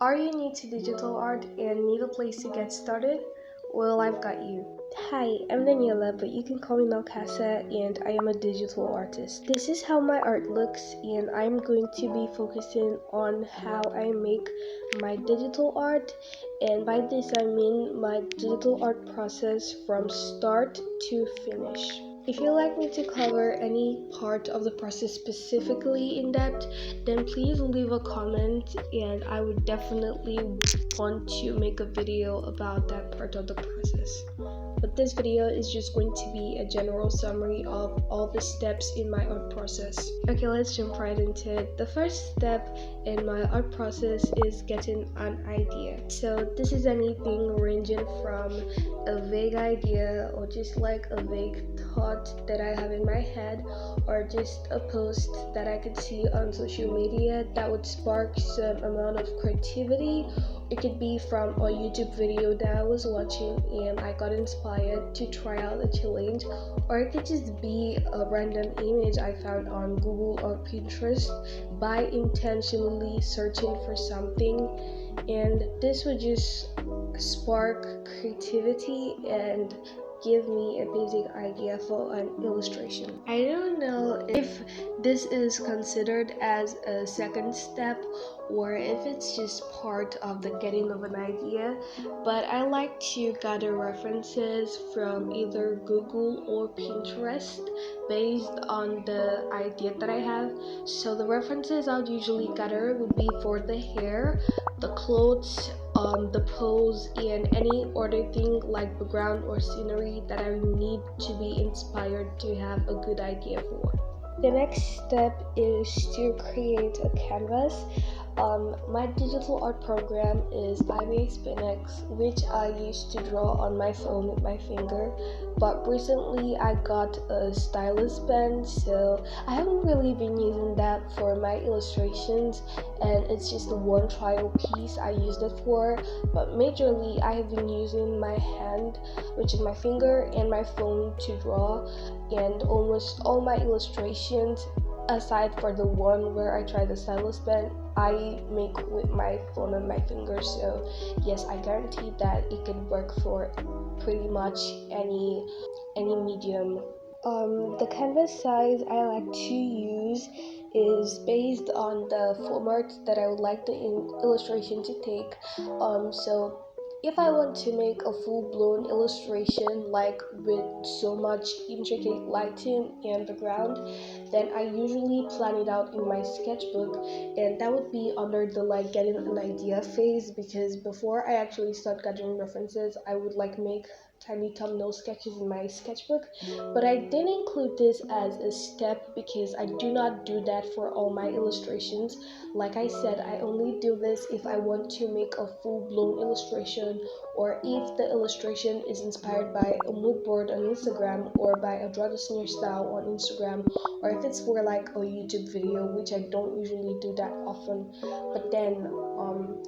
Are you new to digital art and need a place to get started? Well, I've got you. Hi, I'm Daniela, but you can call me Melcasa, and I am a digital artist. This is how my art looks, and I'm going to be focusing on how I make my digital art, and by this I mean my digital art process from start to finish. If you'd like me to cover any part of the process specifically in depth, then please leave a comment and I would definitely want to make a video about that part of the process. But this video is just going to be a general summary of all the steps in my art process. Okay, let's jump right into it. The first step in my art process is getting an idea. So this is anything ranging from a vague idea or just like a vague thought that I have in my head, or just a post that I could see on social media that would spark some amount of creativity. It could be from a YouTube video that I was watching and I got inspired to try out a challenge, or it could just be a random image I found on Google or Pinterest by intentionally searching for something, and this would just spark creativity and give me a basic idea for an illustration. I don't know if this is considered as a second step or if it's just part of the getting of an idea, but I like to gather references from either Google or Pinterest based on the idea that I have. So the references I'll usually gather would be for the hair, the clothes, the pose, and any other thing like background or scenery that I need to be inspired to have a good idea for. The next step is to create a canvas. My digital art program is iBase which I used to draw on my phone with my finger, but recently I got a stylus pen, so I haven't really been using that for my illustrations, and it's just the one trial piece I used it for. But majorly I have been using my hand, which is my finger, and my phone to draw, and almost all my illustrations, aside for the one where I tried the stylus pen, I make with my phone and my finger. So yes, I guarantee that it can work for pretty much any medium. The canvas size I like to use is based on the format that I would like the illustration to take. So if I want to make a full-blown illustration like with so much intricate lighting and background, then I usually plan it out in my sketchbook, and that would be under the like getting an idea phase, because before I actually start gathering references, I would like make tiny thumbnail sketches in my sketchbook. But I didn't include this as a step because I do not do that for all my illustrations. Like I said, I only do this if I want to make a full-blown illustration, or if the illustration is inspired by a mood board on Instagram or by a draw this in your style on Instagram, or if it's for like a YouTube video, which I don't usually do that often. But then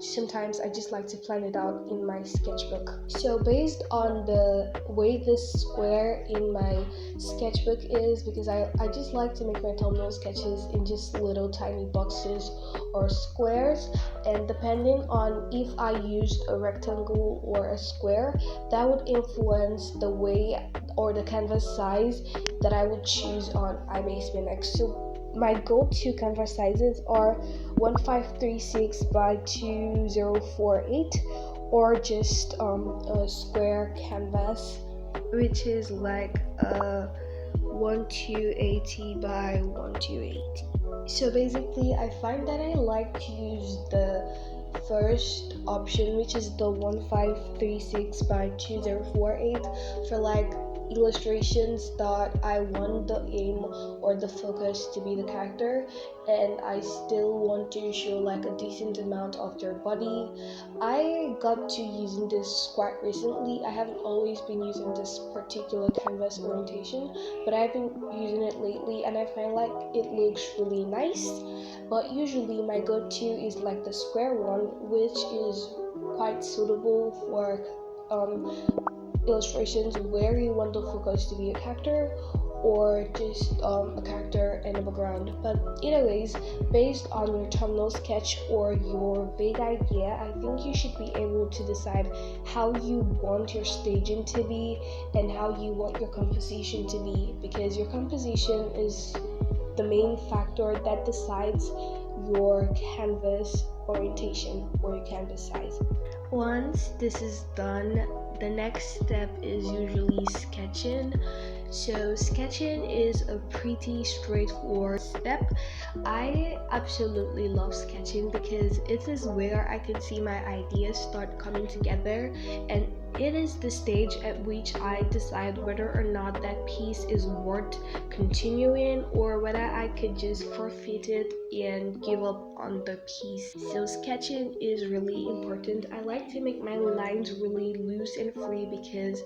sometimes I just like to plan it out in my sketchbook. So based on the way this square in my sketchbook is, because I just like to make my thumbnail sketches in just little tiny boxes or squares, and depending on if I used a rectangle or a square, that would influence the way or the canvas size that I would choose on iBase. So my go-to canvas sizes are 1536 by 2048, or just a square canvas, which is like a 1280 by 1280. So basically I find that I like to use the first option, which is the 1536 by 2048, for like illustrations that I want the aim or the focus to be the character, and I still want to show like a decent amount of their body. I got to using this quite recently. I haven't always been using this particular canvas orientation, but I've been using it lately and I find like it looks really nice. But usually my go-to is like the square one, which is quite suitable for illustrations where you want the focus to be a character, or just a character in the background. But either ways, based on your thumbnail sketch or your vague idea, I think you should be able to decide how you want your staging to be and how you want your composition to be, because your composition is the main factor that decides your canvas orientation or your canvas size. Once this is done, the next step is usually sketching. So sketching is a pretty straightforward step. I absolutely love sketching because it is where I can see my ideas start coming together, and it is the stage at which I decide whether or not that piece is worth continuing or whether I could just forfeit it and give up on the piece. So sketching is really important. I like to make my lines really loose and free because,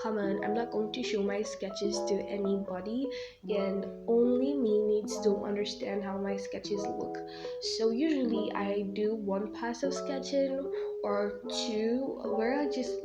come on, I'm not going to show my sketches to anybody, and only me needs to understand how my sketches look. So usually I do one pass of sketching or two where I just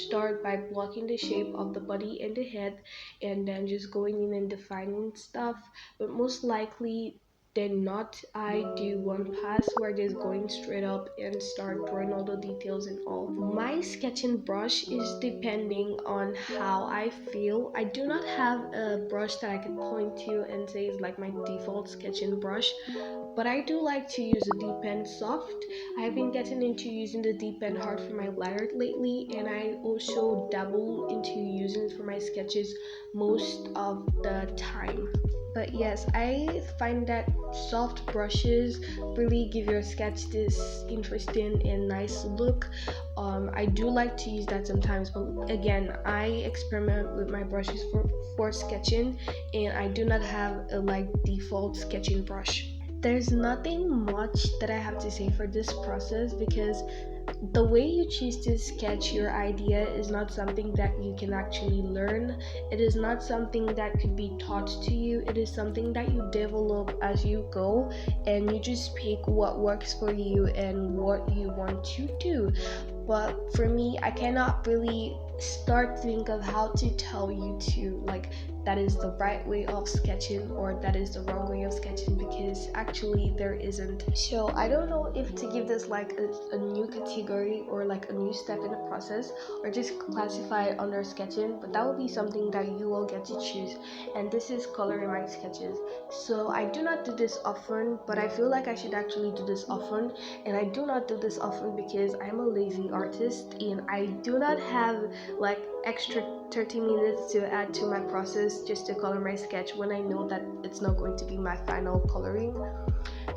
start by blocking the shape of the body and the head and then just going in and defining stuff. But most likely than not, I do one pass where just going straight up and start drawing all the details and all. My sketching brush is depending on how I feel. I do not have a brush that I can point to and say is like my default sketching brush, but I do like to use a deep pen soft. I've been getting into using the deep pen hard for my line art lately, and I also dabble into using it for my sketches most of the time. But yes, I find that soft brushes really give your sketch this interesting and nice look. I do like to use that sometimes, but again, I experiment with my brushes for sketching, and I do not have a default sketching brush. There's nothing much that I have to say for this process because the way you choose to sketch your idea is not something that you can actually learn. It is not something that could be taught to you. It is something that you develop as you go, and you just pick what works for you and what you want to do. But for me, I cannot really start to think of how to tell you to that is the right way of sketching or that is the wrong way of sketching, because actually there isn't. So I don't know if to give this a new category or a new step in the process, or just classify it under sketching, but that will be something that you will get to choose. And this is coloring my sketches. So I do not do this often, but I feel like I should actually do this often. And I do not do this often because I'm a lazy artist and I do not have extra 30 minutes to add to my process just to color my sketch when I know that it's not going to be my final coloring.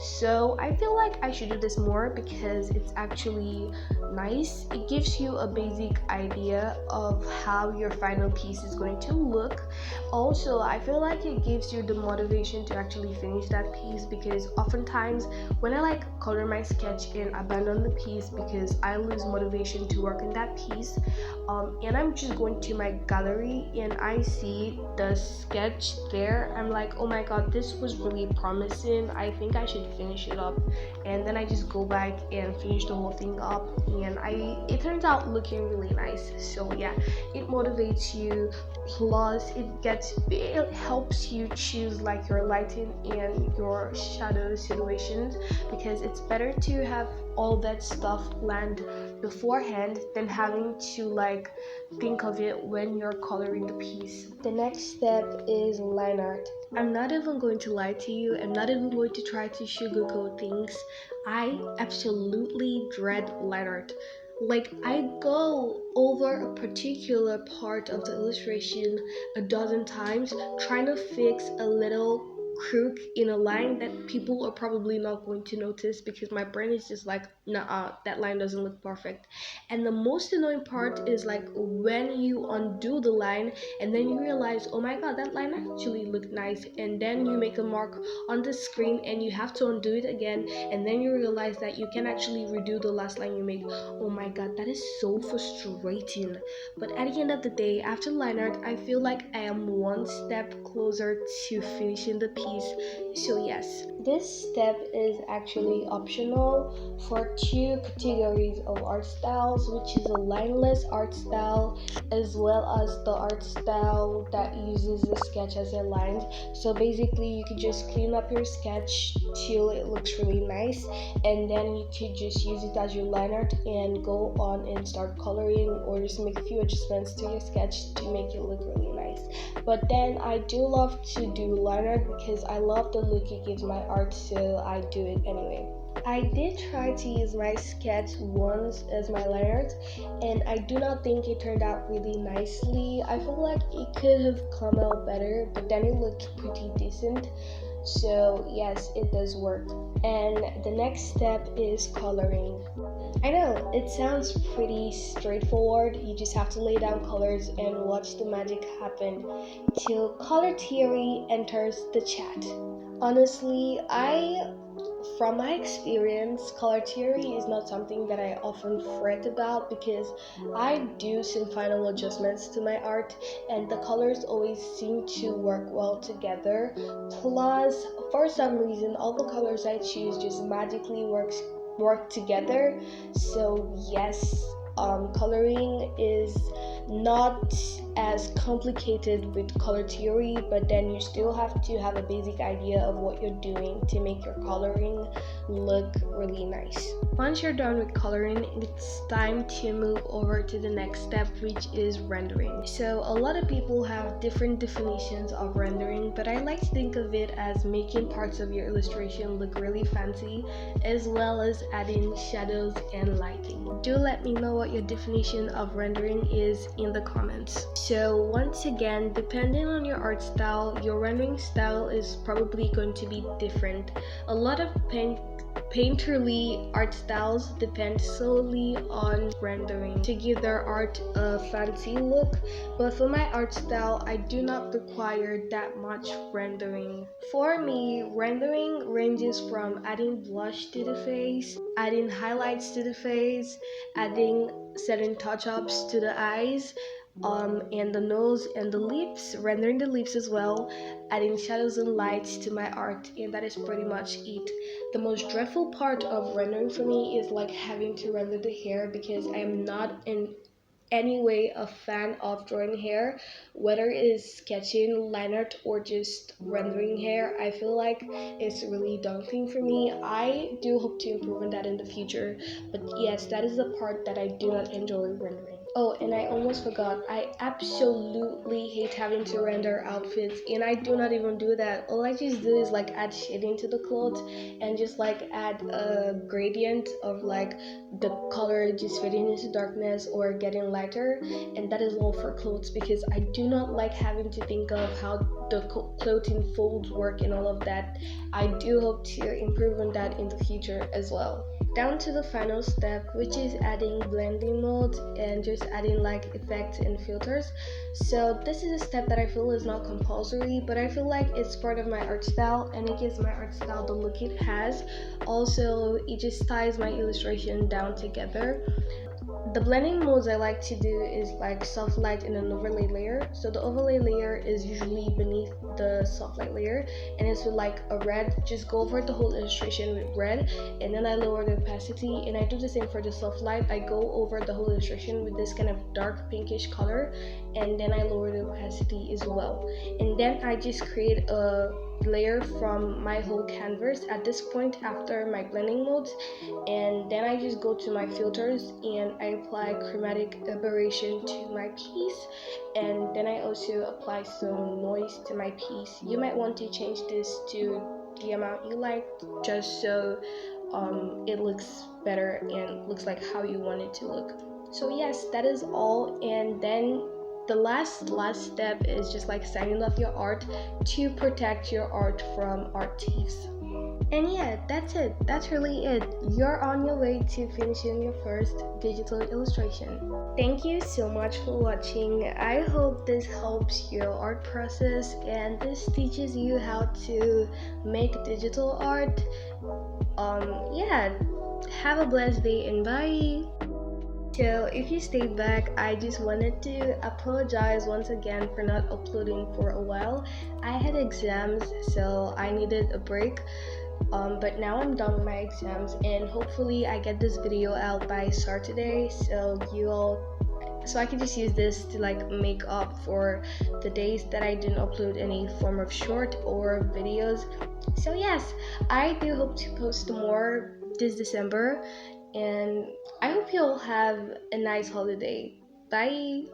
So I feel like I should do this more because it's actually nice. It gives you a basic idea of how your final piece is going to look. Also, I feel like it gives you the motivation to actually finish that piece, because oftentimes when I color my sketch and abandon the piece because I lose motivation to work on that piece, and I'm just going to my gallery and I see the sketch there, I'm like, oh my god, this was really promising, I think I should finish it up. And then I just go back and finish the whole thing up, and it turns out looking really nice. So yeah, it motivates you, plus it helps you choose your lighting and your shadow situations, because it's better to have all that stuff planned beforehand than having to think of it when you're coloring the piece. The next step is line art. I'm not even going to lie to you. I'm not even going to try to sugarcoat things. I absolutely dread line art. I go over a particular part of the illustration a dozen times trying to fix a little crook in a line that people are probably not going to notice, because my brain is just nah, that line doesn't look perfect. And the most annoying part is when you undo the line and then you realize, oh my god, that line actually looked nice, and then you make a mark on the screen and you have to undo it again, and then you realize that you can actually redo the last line you made. Oh my god, that is so frustrating. But at the end of the day, after line art, I feel like I am one step closer to finishing the piece. So yes, This step is actually optional for two categories of art styles, which is a lineless art style as well as the art style that uses the sketch as a line. So basically you could just clean up your sketch till it looks really nice, and then you could just use it as your line art and go on and start coloring or just make a few adjustments to your sketch to make it look really nice. But then I do love to do line art because I love the look it gives my art, so I do it anyway. I did try to use my sketch once as my line art, and I do not think it turned out really nicely. I feel like it could have come out better, but then it looked pretty decent. So yes, it does work. And the next step is coloring. I know, it sounds pretty straightforward. You just have to lay down colors and watch the magic happen till color theory enters the chat. Honestly, from my experience, color theory is not something that I often fret about because I do some final adjustments to my art and the colors always seem to work well together. Plus, for some reason, all the colors I choose just magically work together. So yes, coloring is not as complicated with color theory, but then you still have to have a basic idea of what you're doing to make your coloring look really nice. Once you're done with coloring, it's time to move over to the next step, which is rendering. So a lot of people have different definitions of rendering, but I like to think of it as making parts of your illustration look really fancy, as well as adding shadows and lighting. Do let me know what your definition of rendering is in the comments. So once again, depending on your art style, your rendering style is probably going to be different. A lot of painterly art styles depend solely on rendering to give their art a fancy look, but for my art style, I do not require that much rendering. For me, rendering ranges from adding blush to the face, adding highlights to the face, adding certain touch-ups to the eyes, and the nose and the lips, rendering the lips as well, adding shadows and lights to my art, and that is pretty much it. The most dreadful part of rendering for me is like having to render the hair because I am not in any way a fan of drawing hair, whether it is sketching, line art, or just rendering hair. I feel like it's really daunting for me. I do hope to improve on that in the future, but yes, that is the part that I do not enjoy rendering. Oh, and I almost forgot, I absolutely hate having to render outfits, and I do not even do that. All I just do is like add shading to the clothes and just like add a gradient of like the color just fading into darkness or getting lighter, and that is all for clothes because I do not like having to think of how the clothing folds work and all of that. I do hope to improve on that in the future as well. Down to the final step, which is adding blending modes and just adding like effects and filters. So this is a step that I feel is not compulsory, but I feel like it's part of my art style and it gives my art style the look it has. Also, it just ties my illustration down together. The blending modes I like to do is like soft light and an overlay layer. So the overlay layer is usually beneath the soft light layer and it's with like a red. Just go over the whole illustration with red, and then I lower the opacity, and I do the same for the soft light. I go over the whole illustration with this kind of dark pinkish color, and then I lower the opacity as well. And then I just create a layer from my whole canvas at this point after my blending modes, and then I just go to my filters and I apply chromatic aberration to my piece, and then I also apply some noise to my piece. You might want to change this to the amount you like just so it looks better and looks like how you want it to look. So yes, that is all, and then the last step is just like signing off your art to protect your art from art thieves. And yeah, that's it. That's really it. You're on your way to finishing your first digital illustration. Thank you so much for watching. I hope this helps your art process and this teaches you how to make digital art. Yeah, have a blessed day and bye. So if you stayed back, I just wanted to apologize once again for not uploading for a while. I had exams, so I needed a break. But now I'm done with my exams, and hopefully I get this video out by Saturday, so I can just use this to like make up for the days that I didn't upload any form of short or videos. So yes, I do hope to post more this December, and I hope you'll have a nice holiday. Bye.